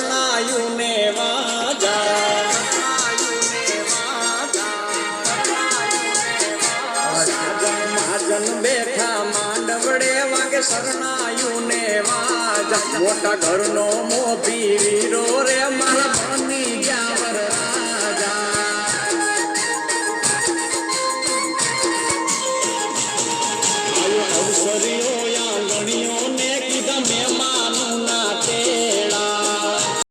શરણાયું ને વાજા મહાજન બેઠા માંડવડે વાગે શરણાયું ને વાજા મોટા ઘરનો મોભી વીરો